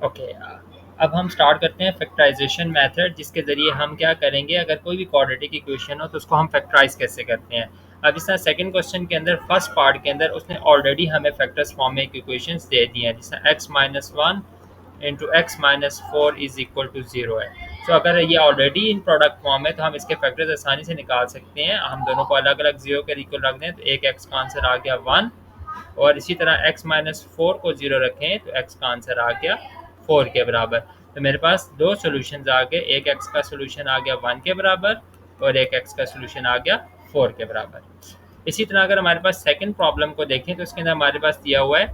Okay, अब हम start करते हैं फैक्टराइजेशन मेथड, जिसके ज़रिए हम क्या करेंगे, अगर कोई भी क्वाड्रेटिक इक्वेशन हो तो उसको हम फैक्टराइज कैसे करते हैं। अब इस तरह सेकंड क्वेश्चन के अंदर फर्स्ट पार्ट के अंदर उसने ऑलरेडी हमें फैक्टर्स फॉर्म में इक्वेशंस दे दी हैं, जिसमें X minus one into x minus four is equal to zero है। तो अगर ये ऑलरेडी इन प्रोडक्ट फॉर्म है तो हम इसके फैक्टर्स आसानी से निकाल सकते हैं। हम दोनों को अलग अलग जीरो के इक्वल रख दें तो एक एक्स का आंसर आ गया वन, और इसी तरह x माइनस फोर को जीरो रखें तो x का आंसर आ गया फोर के बराबर। तो मेरे पास दो सोल्यूशन आ गए, एक x का सोल्यूशन आ गया वन के बराबर और एक x का सोल्यूशन आ गया फोर के बराबर। इसी तरह अगर हमारे पास सेकंड प्रॉब्लम को देखें तो इसके अंदर हमारे पास दिया हुआ है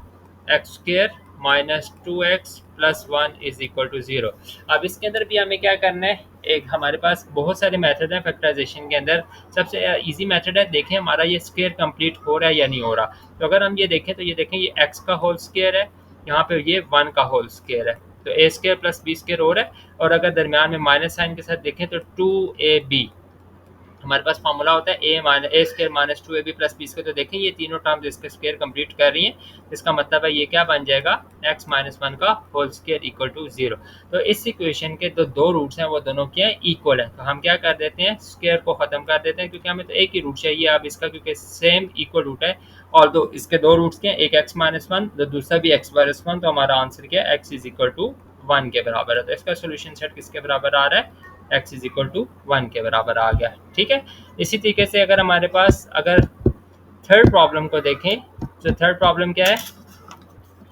x square minus two X plus one is equal to zero. अब इसके अंदर भी हमें क्या करना है, एक हमारे पास बहुत सारे मेथड हैं फैक्टराइजेशन के अंदर। सबसे इजी मेथड है, देखें हमारा ये स्क्वायर कंप्लीट हो रहा है या नहीं हो रहा। तो अगर हम ये देखें तो ये देखें ये एक्स का होल स्क्वायर है, यहाँ पे ये वन का होल स्क्वायर है, तो ए स्क्वायर प्लस बी स्क्वायर हो रहा है। और अगर दरमियान में माइनस साइन के साथ देखें तो टू ए बी हमारे पास फॉर्मूला होता है a square minus two a b plus b square. तो देखें ये तीनों टर्म्स इसके स्क्वायर कंप्लीट कर रही हैं, इसका मतलब है ये क्या बन जाएगा, एक्स माइनस वन का whole square equal to zero. तो इस इक्वेशन के जो दो रूट्स हैं वो दोनों क्या है, इक्वल है। तो हम क्या कर देते हैं, स्क्वायर को खत्म कर देते हैं, क्योंकि हमें तो एक ही रूट चाहिए अब इसका, क्योंकि सेम इक्वल रूट है। और दो इसके दो रूट्स के हैं, एक एक्स माइनस वन तो दूसरा भी एक्स माइनस वन, तो हमारा आंसर क्या है, X is equal to one के बराबर है। तो इसका सोल्यूशन सेट किसके बराबर आ रहा है, X is equal to one के बराबर आ गया। ठीक है, इसी तरीके से अगर हमारे पास अगर थर्ड प्रॉब्लम को देखें तो थर्ड प्रॉब्लम क्या है,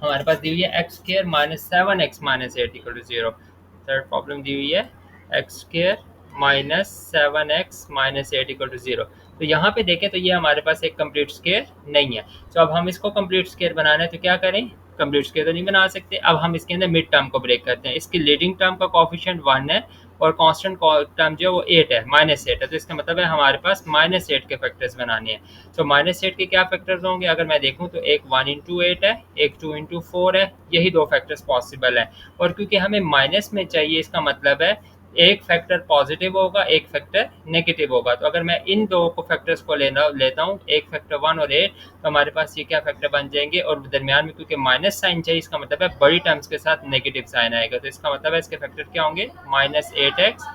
हमारे पास दी हुई है x square minus seven x minus eight equal to zero. Third problem दी हुई है x square minus seven x minus eight equal to zero. तो यहाँ पे देखें तो ये हमारे पास एक कंप्लीट स्क्वायर नहीं है। तो अब हम इसको कंप्लीट स्क्वायर बनाना है तो क्या करें, कंप्लीट स्क्वायर तो नहीं बना सकते। अब हम इसके अंदर मिड टर्म को ब्रेक करते हैं। इसकी लीडिंग टर्म का कॉफिशिएंट वन है और कांस्टेंट टर्म जो है वो एट है, माइनस एट है। तो इसका मतलब है हमारे पास माइनस एट के फैक्टर्स बनाने हैं। तो माइनस एट के क्या फैक्टर्स होंगे, अगर मैं देखूं तो एक वन इंटू एट है, एक टू इंटू फोर है, यही दो फैक्टर्स पॉसिबल है। और क्योंकि हमें माइनस में चाहिए, इसका मतलब है एक फैक्टर पॉजिटिव होगा एक फैक्टर नेगेटिव होगा। तो अगर मैं इन दो को फैक्टर्स को लेता हूँ, एक फैक्टर वन और एट, तो हमारे पास ये क्या फैक्टर बन जाएंगे। और दरमियान में क्योंकि माइनस साइन चाहिए, इसका मतलब है बड़ी टर्म्स के साथ नेगेटिव साइन आएगा। तो इसका मतलब है इसके फैक्टर क्या होंगे, minus eight x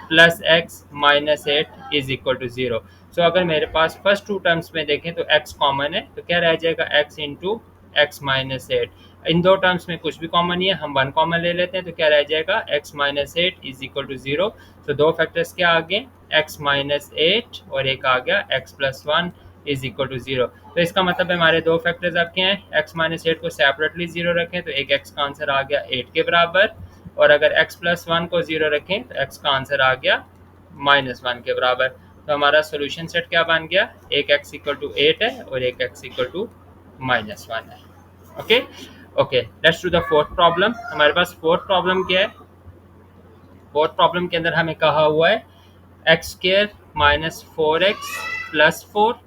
plus x minus eight is equal to zero. So अगर मेरे पास फर्स्ट टू टर्म्स में देखें तो x कॉमन है, तो क्या रह जाएगा x into x minus eight. इन दो टर्म्स में कुछ भी कॉमन नहीं है, हम वन कॉमन ले लेते हैं, तो क्या रह जाएगा x minus eight is equal to zero. तो दो फैक्टर्स क्या आ गए, x माइनस एट और एक आ गया x plus one is equal to zero. तो इसका मतलब है हमारे दो फैक्टर्स अब क्या हैं, x माइनस एट को सेपरेटली जीरो रखें तो एक x का आंसर आ गया एट के बराबर, और अगर x प्लस वन को जीरो रखें तो x का आंसर आ गया माइनस वन के बराबर। तो हमारा सोल्यूशन सेट क्या बन गया, एक x इक्वल टू एट है और एक x equal to minus one है। Okay okay, let's do the fourth problem. हमारे पास फोर्थ प्रॉब्लम क्या है, फोर्थ प्रॉब्लम के अंदर हमें कहा हुआ है x square minus four x plus four,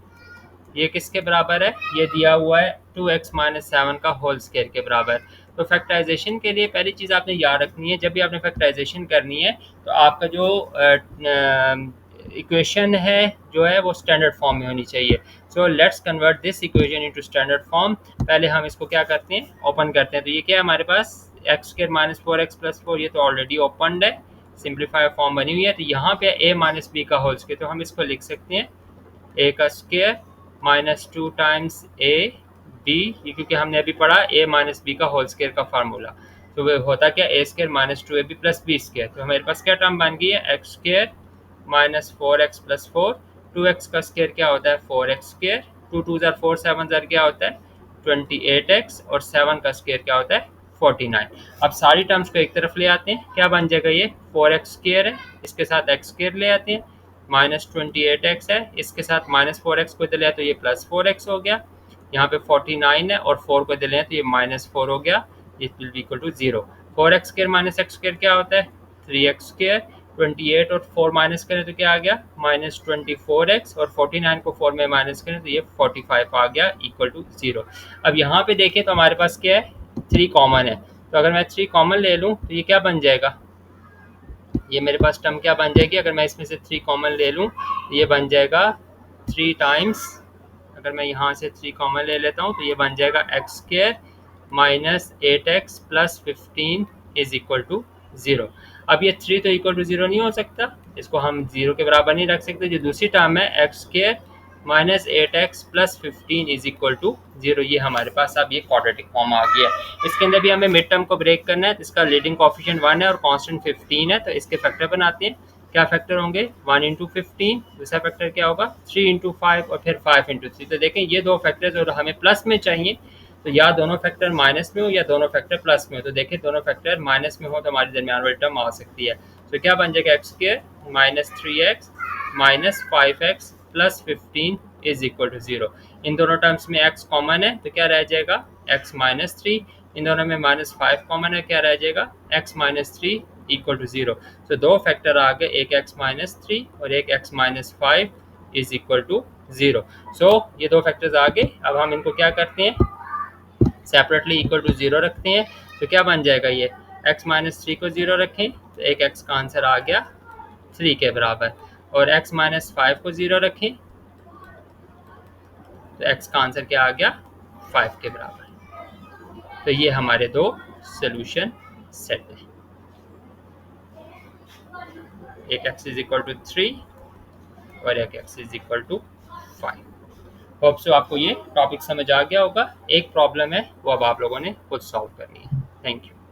ये किसके बराबर है, ये दिया हुआ है टू एक्स माइनस सेवन का होल स्क्वायर के बराबर। तो फैक्टराइजेशन के लिए पहली चीज़ आपने याद रखनी है, जब भी आपने फैक्टराइजेशन करनी है तो आपका जो इक्वेशन है जो है वो स्टैंडर्ड फॉर्म में होनी चाहिए। So let's convert this equation into standard form. पहले हम इसको क्या करते हैं, ओपन करते हैं। तो ये क्या है हमारे पास, x square minus four x plus four, ये तो ऑलरेडी ओपन है, सिंप्लीफाई फॉर्म बनी हुई है। तो यहाँ पे ए माइनस बी का होल स्क्वायर, तो हम इसको लिख सकते हैं ए का square minus two times a b, ये क्योंकि हमने अभी पढ़ा ए माइनस बी का होल स्क्वायर का फार्मूला। तो वो होता क्या, a square minus two a b plus B square. तो हमारे पास क्या टर्म बन गई है, x square minus four x plus four, two x का स्क्वायर क्या होता है four x square, two two ज़र फोर, सेवन ज़र क्या होता है ट्वेंटी एट एक्स, और सेवन का स्क्वायर क्या होता है 49। अब सारी टर्म्स को एक तरफ ले आते हैं, क्या बन जाएगा, ये फोर एक्स स्क्वायर है, इसके साथ एक्स स्क्वायर ले आते हैं, माइनस ट्वेंटी एट एक्स है, इसके साथ माइनस फोर एक्स को इधर ले आए तो ये प्लस फोर एक्स हो गया, यहाँ पे 49 है और फोर को इधर ले आए तो ये माइनस फोर हो गया, it will be equal to zero. Four x square minus X square क्या होता है थ्री एक्स स्क्वायर, 28 और 4 माइनस करें तो क्या आ गया माइनस 24x, और 49 को 4 में माइनस करें तो ये 45 आ गया इक्वल टू जीरो। अब यहाँ पे देखें तो हमारे पास क्या है, 3 कॉमन है। तो अगर मैं 3 कॉमन ले लूँ तो ये क्या बन जाएगा, ये मेरे पास टर्म क्या बन जाएगी, अगर मैं इसमें से 3 कॉमन ले लूँ तो ये बन जाएगा 3 टाइम्स, अगर मैं यहाँ से 3 कॉमन ले लेता हूँ तो ये बन जाएगा X square minus eight x plus 15 is equal to 0। अब ये 3 तो इक्वल टू 0 नहीं हो सकता, इसको हम 0 के बराबर नहीं रख सकते। जो दूसरी टर्म है x square minus 8x plus 15 is equal to 0, ये हमारे पास अब ये क्वाड्रेटिक फॉर्म आ गया है। इसके अंदर भी हमें मिड टर्म को ब्रेक करना है, तो इसका लीडिंग कोएफिशिएंट 1 है और कांस्टेंट 15 है, तो इसके फैक्टर बनाते हैं। क्या फैक्टर होंगे? 1 इंटू 15, दूसरा फैक्टर क्या होगा 3 इंटू 5 और फिर 5 इंटू 3। तो देखें ये दो फैक्टर्स और हमें प्लस में चाहिए, तो या दोनों फैक्टर माइनस में हो या दोनों फैक्टर प्लस में हो। तो देखें दोनों फैक्टर माइनस में हो तो हमारे दरमियान वाली टर्म आ सकती है। तो क्या बन जाएगा X square minus 3x minus 5x plus 15 is equal to 0। इन दोनों टर्म्स में x कॉमन है तो क्या रह जाएगा x माइनस 3, इन दोनों में माइनस 5 कॉमन है, क्या रह जाएगा x माइनस 3 इक्वल टू 0। तो दो फैक्टर आ गए, एक x माइनस 3 और एक x minus 5 is equal to 0। So ये दो फैक्टर्स आ गए। अब हम इनको क्या करते हैं, सेपरेटली इक्वल टू 0 रखते हैं। तो क्या बन जाएगा ये x माइनस 3 को 0 रखें तो एक x का आंसर आ गया 3 के बराबर, और x माइनस 5 को 0 रखें तो x का आंसर क्या आ गया 5 के बराबर। तो ये हमारे दो सोल्यूशन सेट है, एक x इज इक्वल टू 3 और एक x is equal to 5। Hope so आपको ये टॉपिक समझ आ गया होगा। एक प्रॉब्लम है वो अब आप लोगों ने खुद सॉल्व करनी है। Thank you.